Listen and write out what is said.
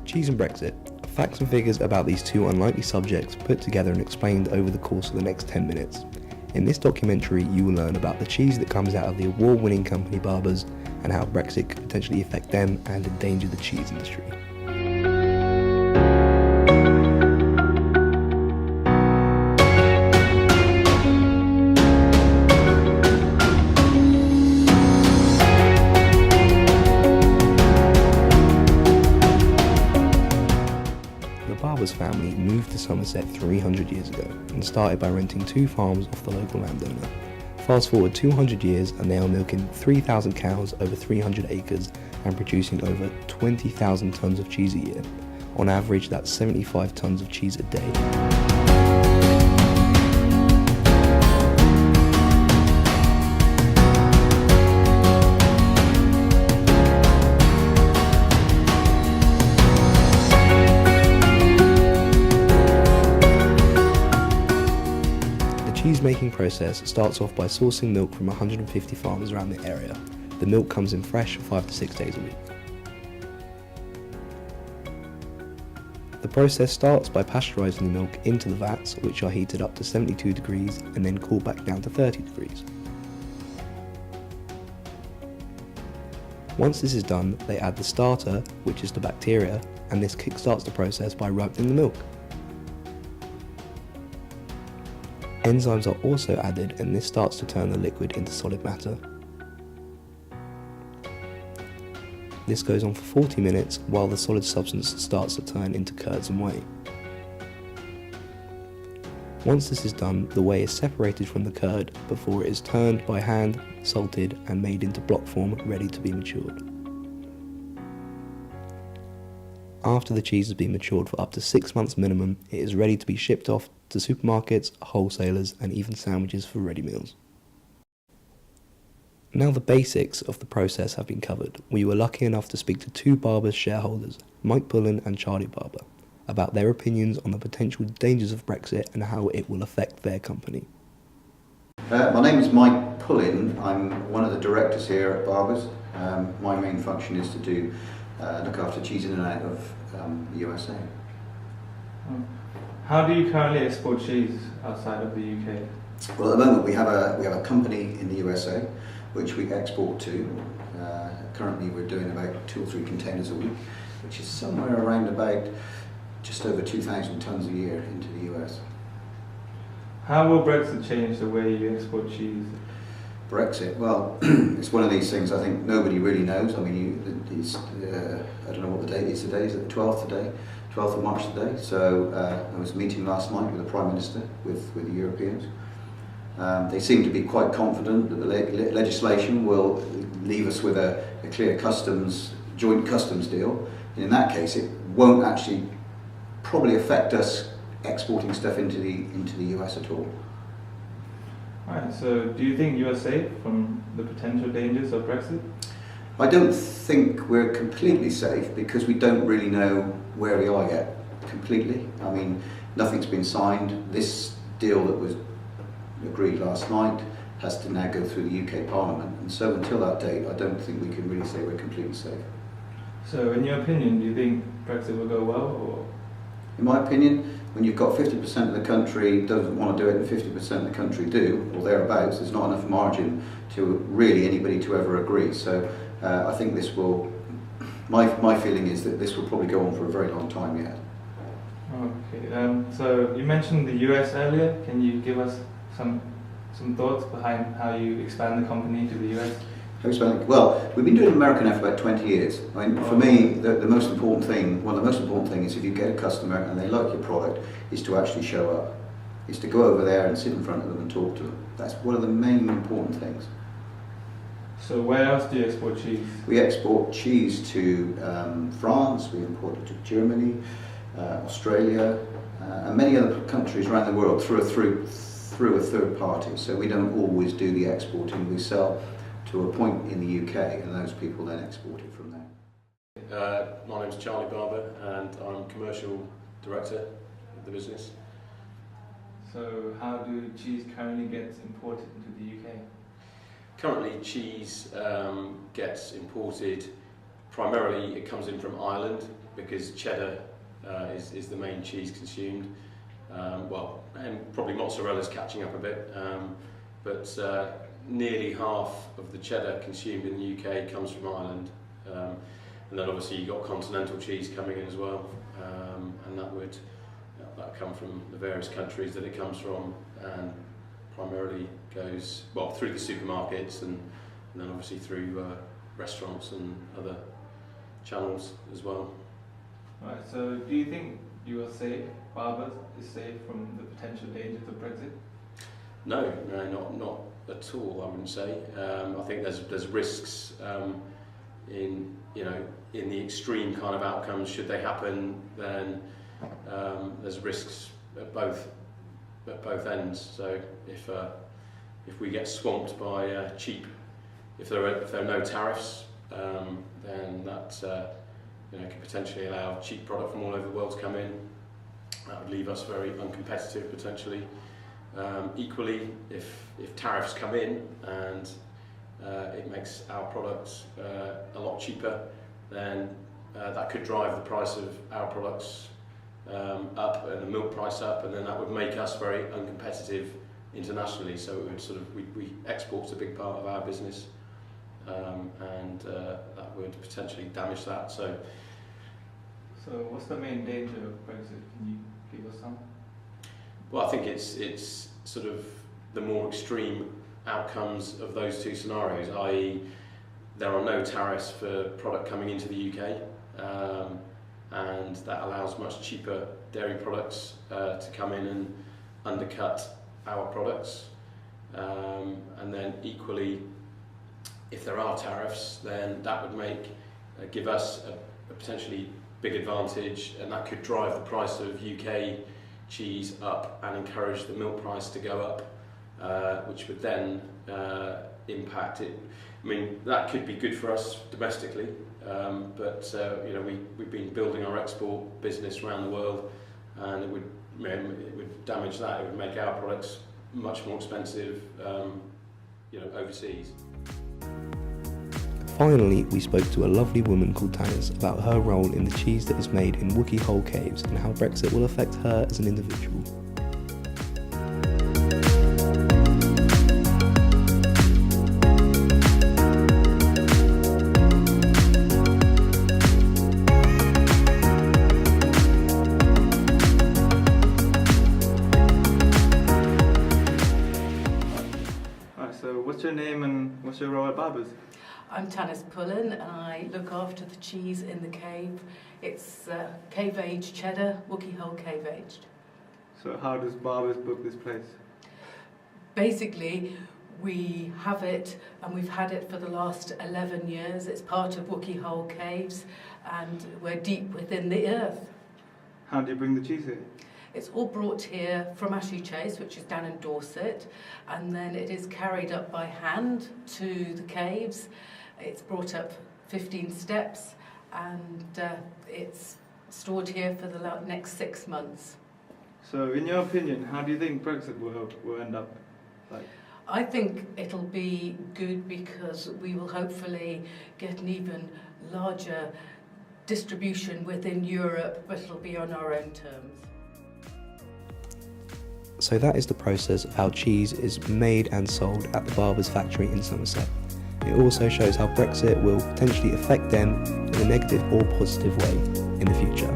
Cheese and Brexit. Facts and figures about these two unlikely subjects put together and explained over the course of the next 10 minutes. In this documentary, you will learn about the cheese that comes out of the award-winning company Barbers and how Brexit could potentially affect them and endanger the cheese industry. The Barbers family moved to Somerset 300 years ago and started by renting 2 farms off the local landowner. Fast forward 200 years and they are milking 3,000 cows over 300 acres and producing over 20,000 tonnes of cheese a year. On average, that's 75 tonnes of cheese a day. The cheese-making process starts off by sourcing milk from 150 farmers around the area. The milk comes in fresh 5 to 6 days a week. The process starts by pasteurising the milk into the vats, which are heated up to 72 degrees and then cooled back down to 30 degrees. Once this is done, they add the starter, which is the bacteria, and this kickstarts the process by ripening the milk. Enzymes are also added and this starts to turn the liquid into solid matter. This goes on for 40 minutes while the solid substance starts to turn into curds and whey. Once this is done, the whey is separated from the curd before it is turned by hand, salted and made into block form ready to be matured. After the cheese has been matured for up to 6 months minimum, it is ready to be shipped off to supermarkets, wholesalers and even sandwiches for ready meals. Now the basics of the process have been covered. We were lucky enough to speak to 2 Barbers shareholders, Mike Pullen and Charlie Barber, about their opinions on the potential dangers of Brexit and how it will affect their company. My name is Mike Pullen. I'm one of the directors here at Barbers. My main function is to look after cheese in and out of the USA. How do you currently export cheese outside of the UK? Well, at the moment we have a company in the USA which we export to. Currently we're doing about 2 or 3 containers a week, which is somewhere around about just over 2,000 tonnes a year into the US. How will Brexit change the way you export cheese? Brexit, well, it's one of these things I think nobody really knows. I mean, I don't know what the date is today. Is it the 12th today? 12th of March today. So I was meeting last night with the Prime Minister, with the Europeans. They seem to be quite confident that the legislation will leave us with a clear joint customs deal. And in that case, it won't actually probably affect us exporting stuff into the US at all. Right, so do you think you are safe from the potential dangers of Brexit? I don't think we're completely safe because we don't really know where we are yet, completely. I mean, nothing's been signed. This deal that was agreed last night has to now go through the UK Parliament, and so until that date I don't think we can really say we're completely safe. So in your opinion, do you think Brexit will go well? Or? In my opinion, when you've got 50% of the country doesn't want to do it and 50% of the country do, or thereabouts, there's not enough margin to really anybody to ever agree. So I think this will, my feeling is that this will probably go on for a very long time yet. Okay, so you mentioned the US earlier. Can you give us some thoughts behind how you expand the company to the US? Well, we've been doing American now for about 20 years. I mean, for me, the most important thing, one of the most important things, if you get a customer and they like your product, is to actually show up. Is to go over there and sit in front of them and talk to them. That's one of the main important things. So where else do you export cheese? We export cheese to France, we import it to Germany, Australia, and many other countries around the world through through a third party. So we don't always do the exporting. We sell to a point in the UK, and those people then export it from there. My name's Charlie Barber, and I'm Commercial Director of the business. So how do cheese currently get imported into the UK? Currently, cheese gets imported, primarily it comes in from Ireland, because cheddar is the main cheese consumed. Well, and probably mozzarella's catching up a bit, but nearly half of the cheddar consumed in the UK comes from Ireland. And then obviously you've got continental cheese coming in as well, and that would come from the various countries that it comes from, and primarily goes through the supermarkets and then obviously through restaurants and other channels as well. Right. So do you think you are safe? Barbers is safe from the potential dangers of Brexit? No, not at all. I wouldn't say. I think there's risks in the extreme kind of outcomes. Should they happen, then there's risks at both ends. So if we get swamped by cheap, if there are no tariffs, then that could potentially allow cheap product from all over the world to come in. That would leave us very uncompetitive potentially. Equally, if tariffs come in and it makes our products a lot cheaper, then that could drive the price of our products up and the milk price up, and then that would make us very uncompetitive internationally. So it would we export's a big part of our business, and that would potentially damage that. So what's the main danger of Brexit? Can you give us some? Well, I think it's sort of the more extreme outcomes of those two scenarios, i.e. there are no tariffs for product coming into the UK, and that allows much cheaper dairy products to come in and undercut our products. And then equally, if there are tariffs, then that would give us a potentially big advantage, and that could drive the price of UK cheese up and encourage the milk price to go up, which would then impact it. I mean, that could be good for us domestically, but we've been building our export business around the world, and it would damage that. It would make our products much more expensive, overseas. Finally, we spoke to a lovely woman called Tanis about her role in the cheese that is made in Wookey Hole Caves and how Brexit will affect her as an individual. Alright, so what's your name and what's your role at Barbers? I'm Tanis Pullen, and I look after the cheese in the cave. It's cave-aged cheddar, Wookey Hole cave-aged. So how does Barbers book this place? Basically, we have it, and we've had it for the last 11 years. It's part of Wookey Hole Caves, and we're deep within the earth. How do you bring the cheese here? It's all brought here from Ashley Chase, which is down in Dorset, and then it is carried up by hand to the caves. It's brought up 15 steps, and it's stored here for the next 6 months. So in your opinion, how do you think Brexit will end up like? I think it'll be good because we will hopefully get an even larger distribution within Europe, but it'll be on our own terms. So that is the process of how cheese is made and sold at the Barber's factory in Somerset. It also shows how Brexit will potentially affect them in a negative or positive way in the future.